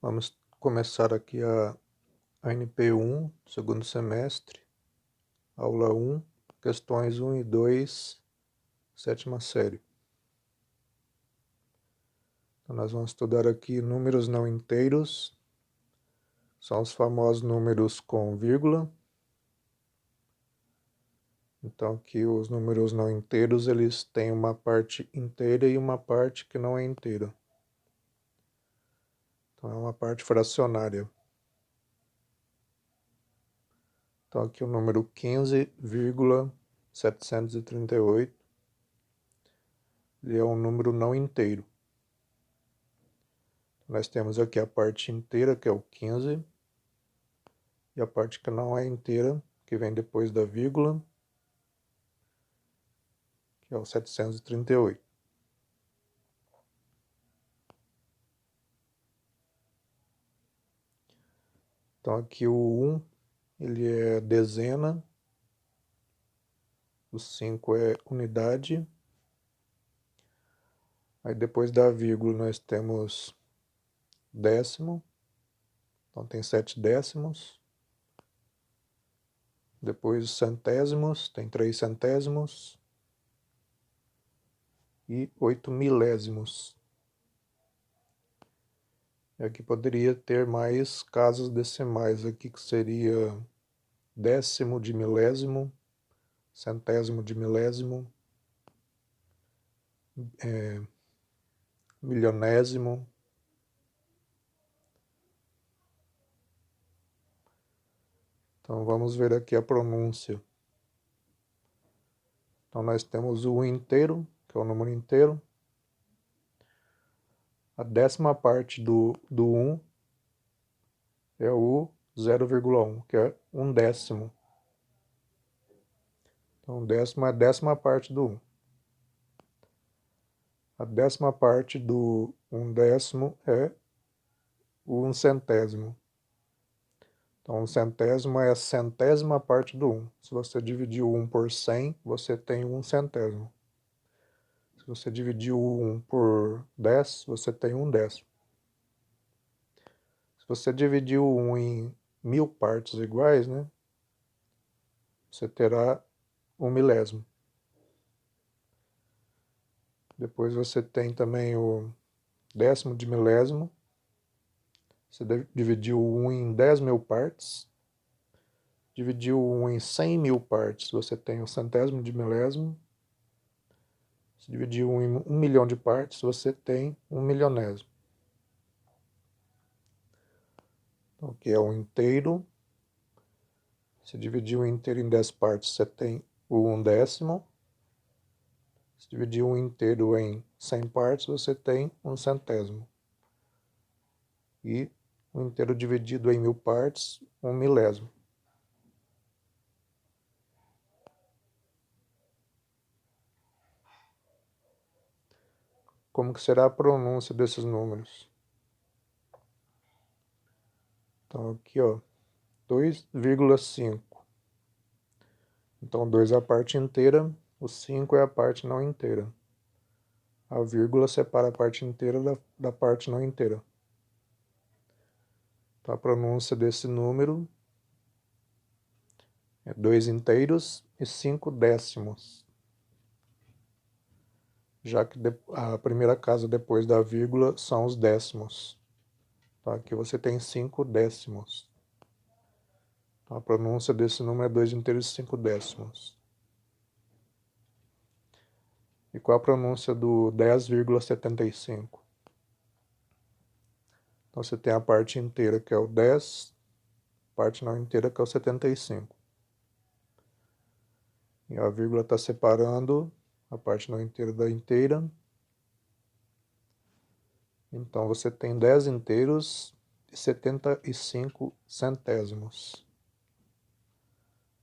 Vamos começar aqui a ANP1, segundo semestre, aula 1, questões 1 e 2, sétima série. Então, nós vamos estudar aqui números não inteiros, são os famosos números com vírgula. Então, aqui os números não inteiros, eles têm uma parte inteira e uma parte que não é inteira. Então, é uma parte fracionária. Então, aqui o número 15,738, ele é um número não inteiro. Nós temos aqui a parte inteira, que é o 15, e a parte que não é inteira, que vem depois da vírgula, que é o 738. Então aqui o 1, ele é dezena, o 5 é unidade, aí depois da vírgula nós temos décimo, então tem 7 décimos, depois centésimos, tem 3 centésimos, e 8 milésimos. E aqui poderia ter mais casas decimais, aqui que seria décimo de milésimo, centésimo de milésimo, milionésimo. Então vamos ver aqui a pronúncia. Então nós temos o inteiro, que é o número inteiro. A décima parte do 1 é o 0,1, que é um décimo. Então décimo é a décima parte do 1. A décima parte do 1/10 é o 1/100. Então 1/100 é a centésima parte do 1. Se você dividir o 1 por 100, você tem 1/100. Se você dividir o 1 por 10, você tem 1/10. Se você dividir o 1 em 1000 partes iguais, né, você terá 1 milésimo. Depois você tem também o décimo de milésimo. Você dividiu o 1 em 10.000 partes. Dividiu o 1 em 100.000 partes, você tem o centésimo de milésimo. Se dividir o 1 em 1 milhão de partes, você tem 1 milionésimo. Então, aqui é o inteiro. Se dividir o inteiro em 10 partes, você tem o 1/10. Se dividir o inteiro em 100 partes, você tem 1/100. E o inteiro dividido em 1000 partes, 1 milésimo. Como que será a pronúncia desses números? Então aqui, ó, 2,5. Então 2 é a parte inteira, o 5 é a parte não inteira. A vírgula separa a parte inteira da parte não inteira. Então a pronúncia desse número é 2 inteiros e 5 décimos. Já que a primeira casa depois da vírgula são os décimos. Então aqui você tem 5 décimos. Então a pronúncia desse número é 2 inteiros e 5 décimos. E qual a pronúncia do 10,75? Então você tem a parte inteira, que é o 10, parte não inteira, que é o 75. E a vírgula está separando a parte não inteira da inteira. Então você tem 10 inteiros e 75 centésimos.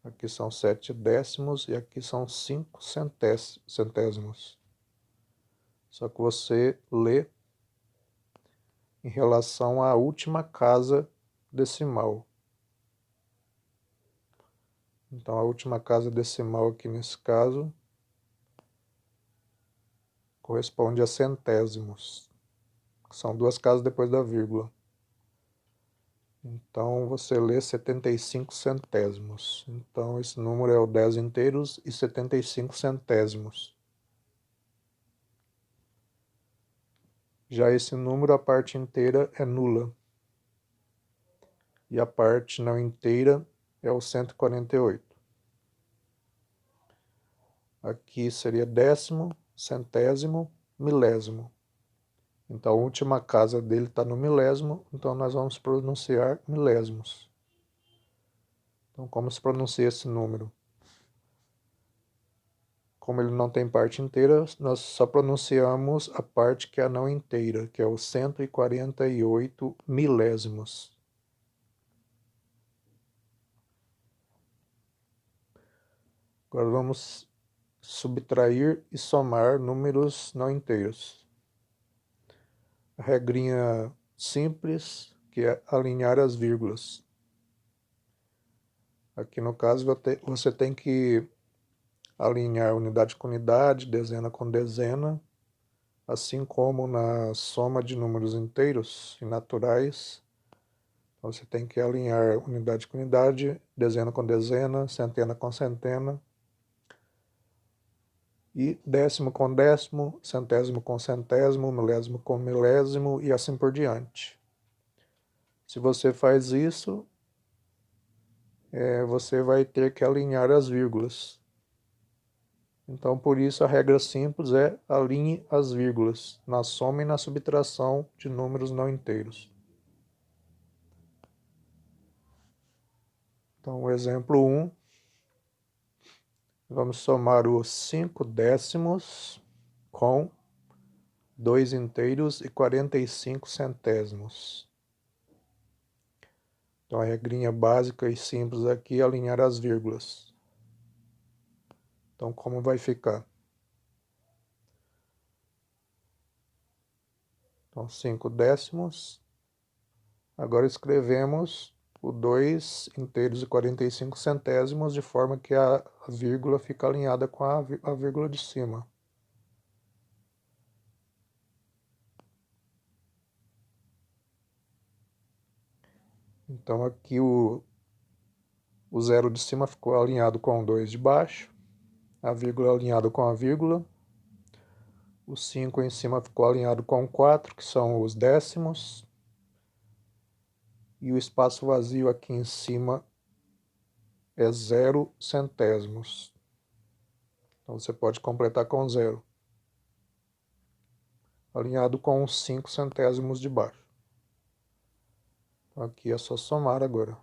Aqui são 7 décimos e aqui são 5 centésimos. Só que você lê em relação à última casa decimal. Então a última casa decimal aqui nesse caso corresponde a centésimos, que são 2 casas depois da vírgula. Então você lê 75 centésimos. Então esse número é o 10 inteiros e 75 centésimos. Já esse número, a parte inteira é nula. E a parte não inteira é o 148. Aqui seria décimo, centésimo, milésimo. Então a última casa dele está no milésimo, então nós vamos pronunciar milésimos. Então como se pronuncia esse número? Como ele não tem parte inteira, nós só pronunciamos a parte que é a não inteira, que é o 148 milésimos. Agora vamos subtrair e somar números não inteiros. A regrinha simples, que é alinhar as vírgulas. Aqui no caso você tem que alinhar unidade com unidade, dezena com dezena, assim como na soma de números inteiros e naturais. Você tem que alinhar unidade com unidade, dezena com dezena, centena com centena, e décimo com décimo, centésimo com centésimo, milésimo com milésimo e assim por diante. Se você faz isso, você vai ter que alinhar as vírgulas. Então, por isso, a regra simples é alinhe as vírgulas na soma e na subtração de números não inteiros. Então, o exemplo 1, vamos somar os 5 décimos com 2 inteiros e 45 centésimos. Então, a regrinha básica e simples aqui é alinhar as vírgulas. Então, como vai ficar? Então, 5 décimos. Agora escrevemos o 2 inteiros e 45 centésimos de forma que a vírgula fica alinhada com a vírgula de cima. Então aqui o zero de cima ficou alinhado com o 2 de baixo, a vírgula alinhada com a vírgula, o 5 em cima ficou alinhado com o 4, que são os décimos, e o espaço vazio aqui em cima é 0 centésimos. Então você pode completar com 0, alinhado com os 5 centésimos de baixo. Então aqui é só somar agora.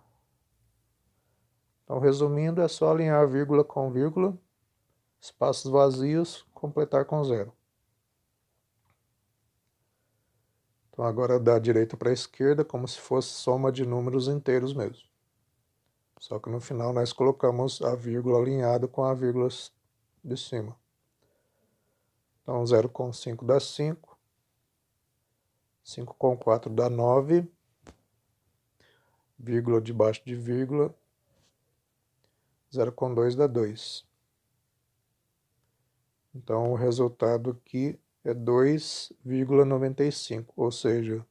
Então, resumindo, é só alinhar vírgula com vírgula, espaços vazios, completar com 0. Então, agora da direita para a esquerda, como se fosse soma de números inteiros mesmo. Só que no final nós colocamos a vírgula alinhada com a vírgula de cima. Então, 0 com 5 dá 5. 5 com 4 dá 9. Vírgula debaixo de vírgula. 0 com 2 dá 2. Então, o resultado aqui é 2,95, ou seja,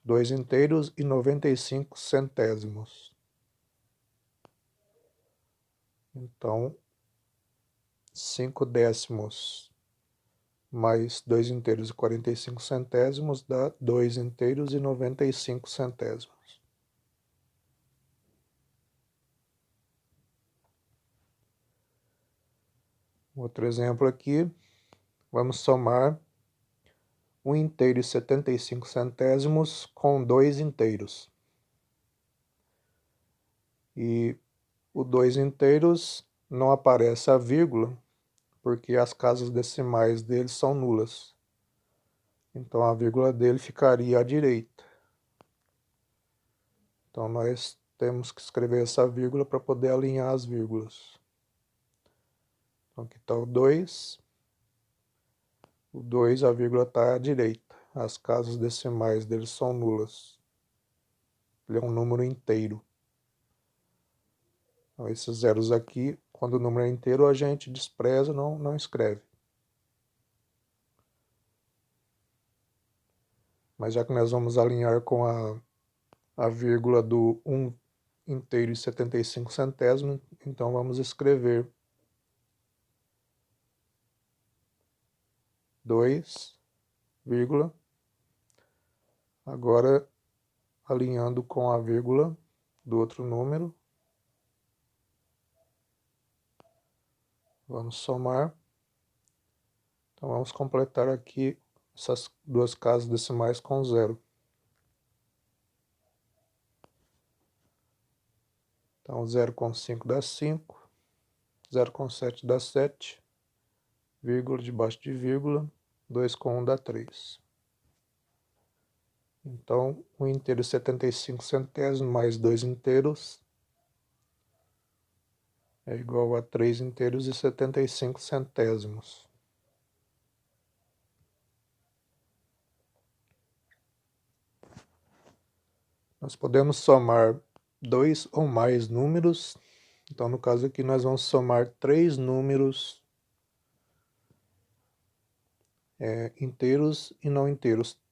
2 inteiros e 95 centésimos. Então, 5 décimos mais 2 inteiros e 45 centésimos dá 2 inteiros e 95 centésimos. Outro exemplo aqui, vamos somar 1 inteiro e 75 centésimos com 2 inteiros. E o 2 inteiros não aparece a vírgula, porque as casas decimais dele são nulas. Então a vírgula dele ficaria à direita. Então nós temos que escrever essa vírgula para poder alinhar as vírgulas. Então aqui está o 2. O 2, a vírgula está à direita. As casas decimais dele são nulas. Ele é um número inteiro. Então esses zeros aqui, quando o número é inteiro, a gente despreza, não escreve. Mas já que nós vamos alinhar com a a vírgula do 1 inteiro e 75 centésimos, então vamos escrever 2, vírgula, agora alinhando com a vírgula do outro número, vamos somar, então vamos completar aqui essas duas casas decimais com zero. Então 0,5 dá 5, 0,7 dá 7, vírgula debaixo de vírgula, 2,1 dá 3. Então, 1 inteiro e 75 centésimos mais 2 inteiros é igual a 3 inteiros e 75 centésimos. Nós podemos somar dois ou mais números. Então, no caso aqui, nós vamos somar 3 números inteiros e não inteiros.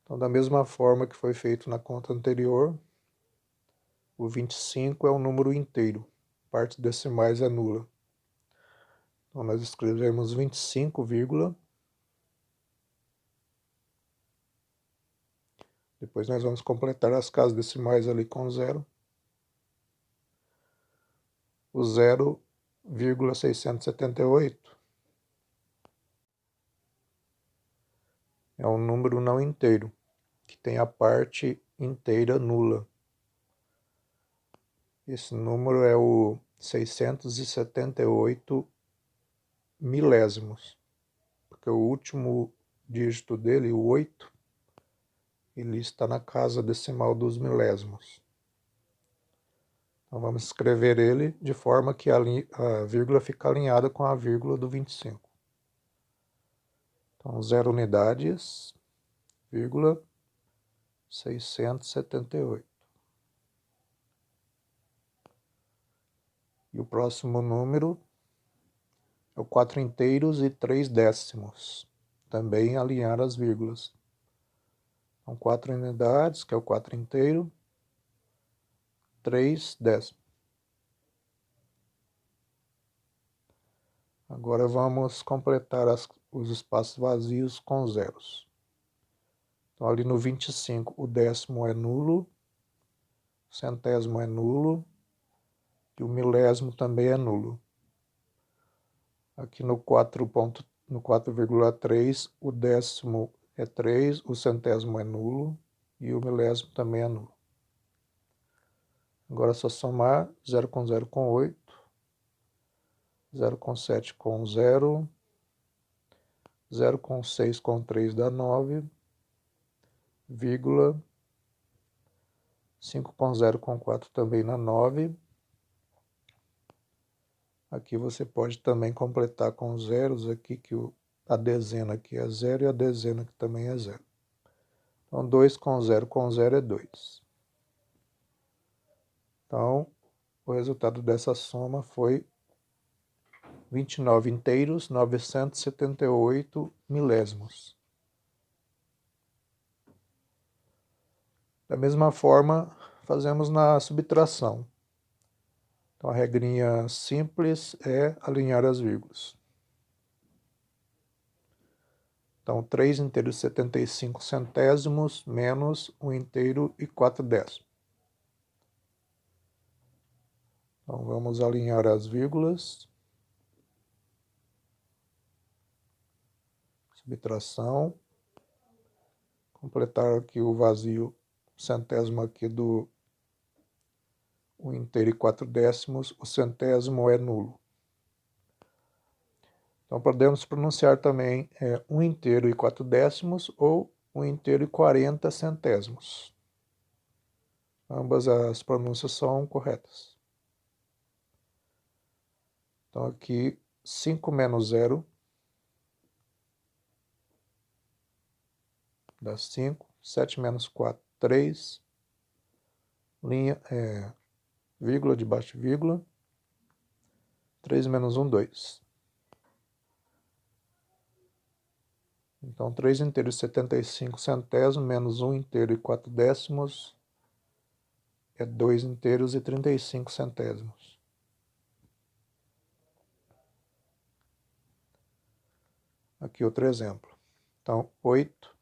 Então, da mesma forma que foi feito na conta anterior, o 25 é um número inteiro, partes decimais é nula. Então, nós escrevemos 25, vírgula. Depois nós vamos completar as casas decimais ali com zero. O 0,678 é um número não inteiro, que tem a parte inteira nula. Esse número é o 678 milésimos, porque o último dígito dele, o 8, ele está na casa decimal dos milésimos. Então vamos escrever ele de forma que a vírgula fica alinhada com a vírgula do 25. Então 0 unidades, vírgula, 678. E o próximo número é o 4 inteiros e 3 décimos. Também alinhar as vírgulas. Então 4 unidades, que é o 4 inteiro, 3 décimos. Agora vamos completar os espaços vazios com zeros. Então ali no 25 o décimo é nulo, o centésimo é nulo e o milésimo também é nulo. Aqui no 4,3 o décimo é 3, o centésimo é nulo e o milésimo também é nulo. Agora é só somar 0 com 0 com 8, 0 com 7 com 0, 0 com 6 com 3 dá 9, vírgula, 5 com 0 com 4 também dá 9. Aqui você pode também completar com zeros aqui, que a dezena aqui é 0 e a dezena aqui também é 0. Então 2 com 0 é 2. Então, o resultado dessa soma foi 29 inteiros, 978 milésimos. Da mesma forma, fazemos na subtração. Então, a regrinha simples é alinhar as vírgulas. Então, 3 inteiros e 75 centésimos menos 1 inteiro e 4 décimos. Então, vamos alinhar as vírgulas. Subtração. Completar aqui o vazio centésimo aqui do 1 inteiro e 4 décimos, o centésimo é nulo. Então podemos pronunciar também 1 inteiro e 4 décimos ou 1 inteiro e 40 centésimos. Ambas as pronúncias são corretas. Então aqui 5 menos 0 dá 5, 7 menos 4, 3, linha, vírgula debaixo de vírgula, 3 menos 1, 2. Então, 3 inteiros e 75 centésimos menos 1 inteiro e 4 décimos é 2 inteiros e 35 centésimos. Aqui outro exemplo. Então, 8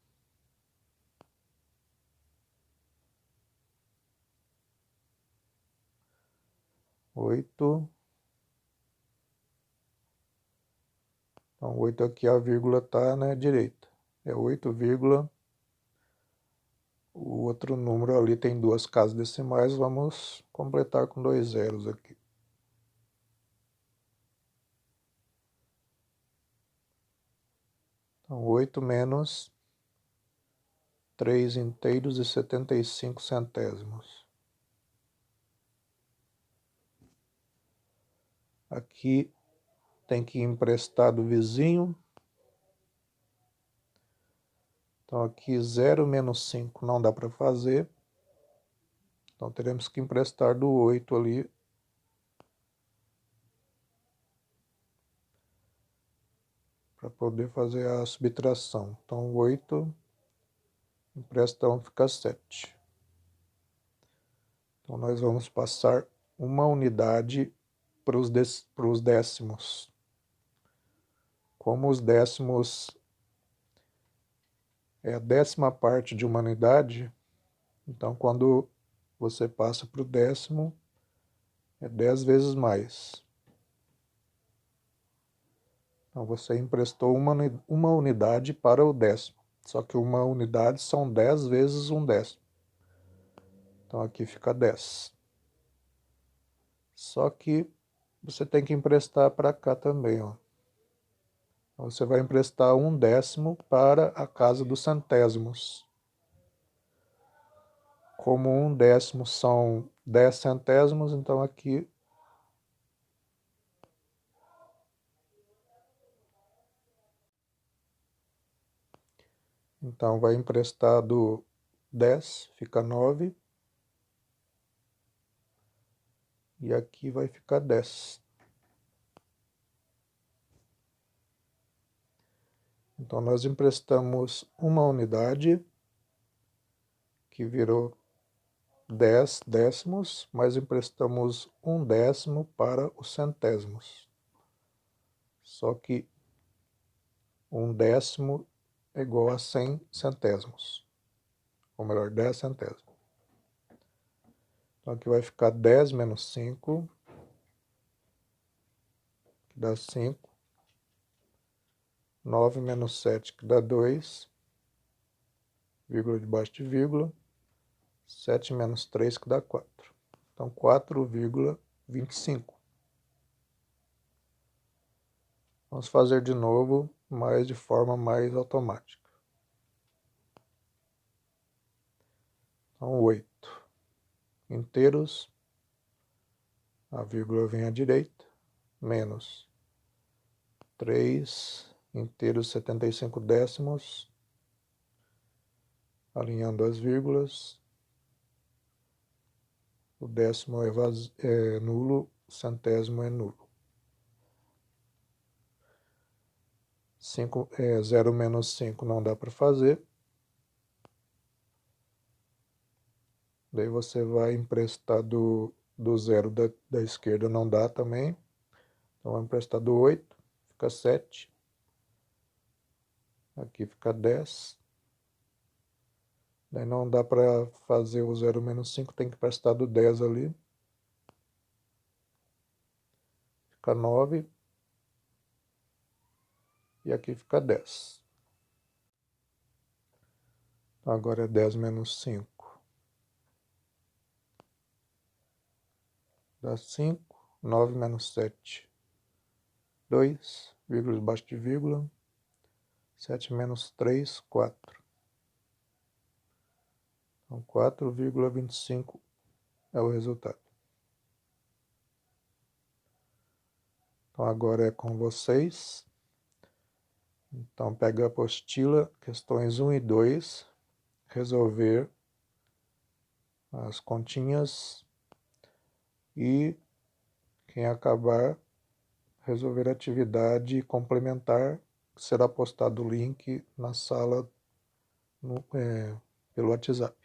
Então, 8 aqui a vírgula está na direita. É 8, o outro número ali tem duas casas decimais, vamos completar com 2 zeros aqui. Então, 8 menos 3 inteiros e 75 centésimos. Aqui tem que emprestar do vizinho. Então, aqui 0 menos 5 não dá para fazer. Então, teremos que emprestar do 8 ali. Para poder fazer a subtração. Então, 8 empresta 1, fica 7. Então, nós vamos passar uma unidade para os décimos. Como os décimos é a 10ª parte de uma unidade, então quando você passa para o décimo, é 10 vezes mais. Então você emprestou uma unidade para o décimo, só que uma unidade são 10 vezes um décimo. Então aqui fica 10. Só que você tem que emprestar para cá também, ó. Então, você vai emprestar 1/10 para a casa dos centésimos. Como 1/10 são 10 centésimos, então aqui então vai emprestar do 10, fica 9. E aqui vai ficar 10. Então nós emprestamos uma unidade, que virou 10 décimos, mas emprestamos 1/10 para os centésimos. Só que 1/10 é igual a 100 centésimos. Ou melhor, 10 centésimos. Então aqui vai ficar 10 menos 5, que dá 5. 9 menos 7, que dá 2. Vírgula debaixo de vírgula. 7 menos 3, que dá 4. Então, 4,25. Vamos fazer de novo, mas de forma mais automática. Então, 8 inteiros, a vírgula vem à direita, menos 3 inteiros 75 décimos, alinhando as vírgulas. O décimo é nulo, o centésimo é nulo. 0 menos 5 não dá para fazer. Daí você vai emprestar do 0 da esquerda, não dá também. Então vai emprestar do 8, fica 7. Aqui fica 10. Daí não dá para fazer o 0 menos 5, tem que emprestar do 10 ali. Fica 9. E aqui fica 10. Então agora é 10 menos 5. Dá 5. 9 menos 7. 2, vírgula debaixo de vírgula. 7 menos 3, 4. Então 4,25 é o resultado. Então agora é com vocês. Então pega a apostila, questões 1 e 2, resolver as continhas e quem acabar, resolver a atividade complementar será postado o link na sala pelo WhatsApp.